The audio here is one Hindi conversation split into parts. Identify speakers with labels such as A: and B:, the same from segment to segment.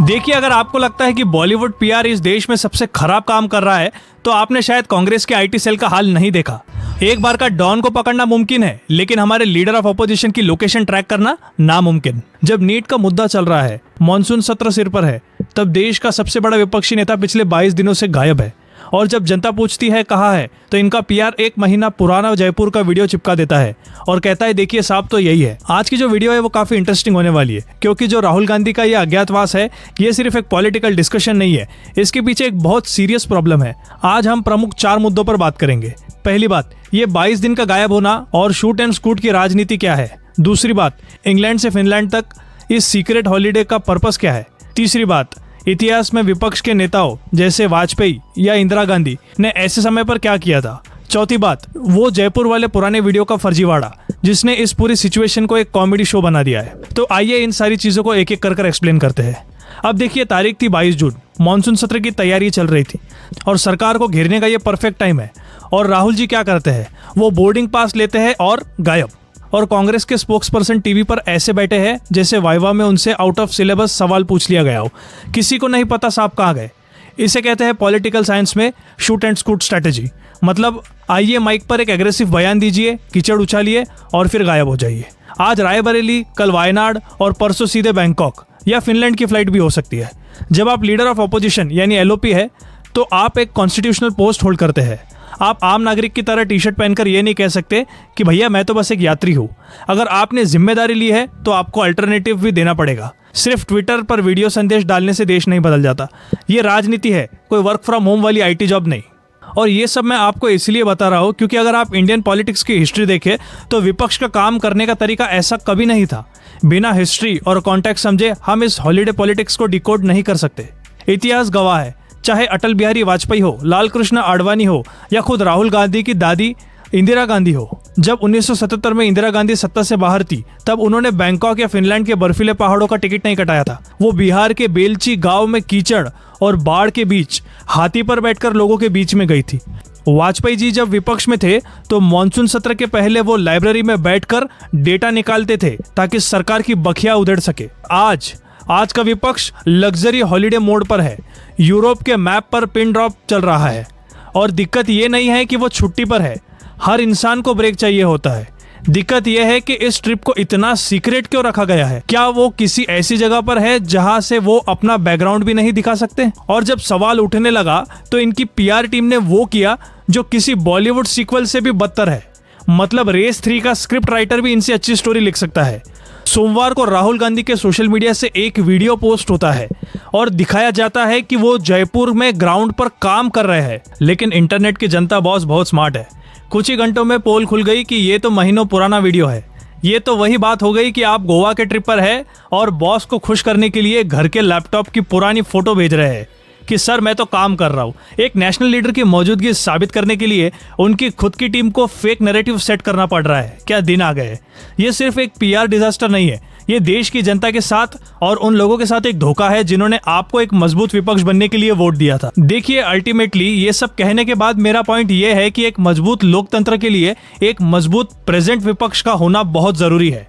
A: देखिए, अगर आपको लगता है कि बॉलीवुड पीआर इस देश में सबसे खराब काम कर रहा है तो आपने शायद कांग्रेस के आईटी सेल का हाल नहीं देखा। एक बार का डॉन को पकड़ना मुमकिन है, लेकिन हमारे लीडर ऑफ ऑपोजिशन की लोकेशन ट्रैक करना नामुमकिन। जब नीट का मुद्दा चल रहा है, मॉनसून सत्र सिर पर है, तब देश का सबसे बड़ा विपक्षी नेता पिछले 22 दिनों से गायब है। और जब जनता पूछती है कहाँ है, तो इनका पीआर 1 महीना पुराना जयपुर का वीडियो चिपका देता है और कहता है देखिए साहब तो यही है। आज की जो वीडियो है वो काफी इंटरेस्टिंग होने वाली है, क्योंकि जो राहुल गांधी का ये अज्ञातवास है ये सिर्फ एक पॉलिटिकल डिस्कशन नहीं है, इसके पीछे एक बहुत सीरियस प्रॉब्लम है। आज हम प्रमुख 4 मुद्दों पर बात करेंगे। पहली बात, ये 22 दिन का गायब होना और शूट एंड स्कूट की राजनीति क्या है। दूसरी बात, इंग्लैंड से फिनलैंड तक इस सीक्रेट हॉलीडे का पर्पस क्या है। तीसरी बात, इतिहास में विपक्ष के नेताओं जैसे वाजपेयी या इंदिरा गांधी ने ऐसे समय पर क्या किया था। चौथी बात, वो जयपुर वाले पुराने वीडियो का फर्जीवाड़ा जिसने इस पूरी सिचुएशन को एक कॉमेडी शो बना दिया है। तो आइए इन सारी चीजों को एक एक कर एक्सप्लेन करते हैं। अब देखिए, तारीख थी 22 जून, मॉनसून सत्र की तैयारी चल रही थी और सरकार को घेरने का ये परफेक्ट टाइम है। और राहुल जी क्या करते हैं, वो बोर्डिंग पास लेते हैं और गायब। और कांग्रेस के स्पोक्स पर्सन टीवी पर ऐसे बैठे हैं जैसे वाइवा में उनसे आउट ऑफ सिलेबस सवाल पूछ लिया गया हो, किसी को नहीं पता साहब कहाँ गए। इसे कहते हैं पॉलिटिकल साइंस में शूट एंड स्कूट स्ट्रेटेजी। मतलब आइए माइक पर एक एग्रेसिव बयान दीजिए, कीचड़ उछालिए और फिर गायब हो जाइए। आज रायबरेली, कल वायनाड और परसों सीधे बैंकॉक या फिनलैंड की फ्लाइट भी हो सकती है। जब आप लीडर ऑफ ऑपोजिशन यानी एलओपी है तो आप एक कॉन्स्टिट्यूशनल पोस्ट होल्ड करते हैं। आप आम नागरिक की तरह टी शर्ट पहनकर ये नहीं कह सकते कि भैया मैं तो बस एक यात्री हूँ। अगर आपने जिम्मेदारी ली है तो आपको अल्टरनेटिव भी देना पड़ेगा। सिर्फ ट्विटर पर वीडियो संदेश डालने से देश नहीं बदल जाता। ये राजनीति है, कोई वर्क फ्रॉम होम वाली आईटी जॉब नहीं। और ये सब मैं आपको इसलिए बता रहा हूँ क्योंकि अगर आप इंडियन पॉलिटिक्स की हिस्ट्री देखें तो विपक्ष का काम करने का तरीका ऐसा कभी नहीं था। बिना हिस्ट्री और कॉन्टेक्स्ट समझे हम इस हॉलीडे पॉलिटिक्स को डिकोड नहीं कर सकते। इतिहास गवाह है, चाहे अटल बिहारी वाजपेयी हो, लाल कृष्ण आडवाणी हो या खुद राहुल गांधी की दादी इंदिरा गांधी हो। जब 1977 में इंदिरा गांधी सत्ता से बाहर थी तब उन्होंने बैंकॉक या फिनलैंड के बर्फीले पहाड़ों का टिकट नहीं कटाया था। वो बिहार के बेलची गांव में कीचड़ और बाढ़ के बीच हाथी पर बैठकर लोगों के बीच में गई थी। वाजपेयी जी जब विपक्ष में थे तो मॉनसून सत्र के पहले वो लाइब्रेरी में बैठकर डेटा निकालते थे ताकि सरकार की बखिया उधेड़ सके। आज का विपक्ष लग्जरी हॉलीडे मोड पर है, यूरोप के मैप पर पिन ड्रॉप चल रहा है। और दिक्कत ये नहीं है कि वो छुट्टी पर है, हर इंसान को ब्रेक चाहिए होता है। दिक्कत यह है कि इस ट्रिप को इतना सीक्रेट क्यों रखा गया है। क्या वो किसी ऐसी जगह पर है जहां से वो अपना बैकग्राउंड भी नहीं दिखा सकते। और जब सवाल उठने लगा तो इनकी पीआर टीम ने वो किया जो किसी बॉलीवुड सीक्वल से भी बदतर है। मतलब रेस 3 का स्क्रिप्ट राइटर भी इनसे अच्छी स्टोरी लिख सकता है। सोमवार को राहुल गांधी के सोशल मीडिया से एक वीडियो पोस्ट होता है और दिखाया जाता है कि वो जयपुर में ग्राउंड पर काम कर रहे हैं। लेकिन इंटरनेट की जनता बॉस बहुत स्मार्ट है। कुछ ही घंटों में पोल खुल गई कि ये तो महीनों पुराना वीडियो है। ये तो वही बात हो गई कि आप गोवा के ट्रिप पर है और बॉस को खुश करने के लिए घर के लैपटॉप की पुरानी फोटो भेज रहे हैं कि सर मैं तो काम कर रहा हूँ। एक नेशनल लीडर की मौजूदगी साबित करने के लिए उनकी खुद की टीम को फेक नैरेटिव सेट करना पड़ रहा है। क्या दिन आ गए। ये सिर्फ एक पीआर डिजास्टर नहीं है, ये देश की जनता के साथ और उन लोगों के साथ एक धोखा है जिन्होंने आपको एक मजबूत विपक्ष बनने के लिए वोट दिया था। देखिए, अल्टीमेटली ये सब कहने के बाद मेरा पॉइंट ये है कि एक मजबूत लोकतंत्र के लिए एक मजबूत प्रेजेंट विपक्ष का होना बहुत जरूरी है।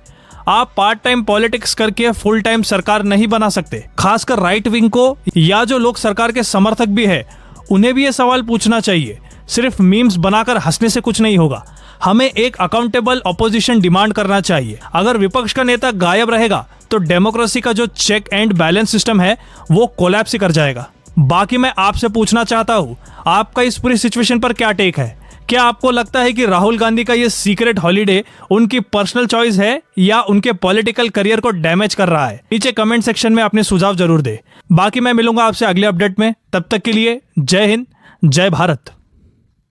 A: आप पार्ट टाइम पॉलिटिक्स करके फुल टाइम सरकार नहीं बना सकते। खासकर राइट विंग को या जो लोग सरकार के समर्थक भी है उन्हें भी ये सवाल पूछना चाहिए। सिर्फ मीम्स बनाकर हंसने से कुछ नहीं होगा। हमें एक अकाउंटेबल ऑपोजिशन डिमांड करना चाहिए। अगर विपक्ष का नेता गायब रहेगा तो डेमोक्रेसी का जो चेक एंड बैलेंस सिस्टम है वो कोलैप्स कर जाएगा। बाकी मैं आपसे पूछना चाहता हूँ, आपका इस पूरी सिचुएशन पर क्या टेक है। क्या आपको लगता है कि राहुल गांधी का ये सीक्रेट हॉलीडे उनकी पर्सनल चॉइस है या उनके पॉलिटिकल करियर को डैमेज कर रहा है। नीचे कमेंट सेक्शन में अपने सुझाव जरूर दे। बाकी मैं मिलूंगा आपसे अगले अपडेट में। तब तक के लिए जय हिंद, जय भारत।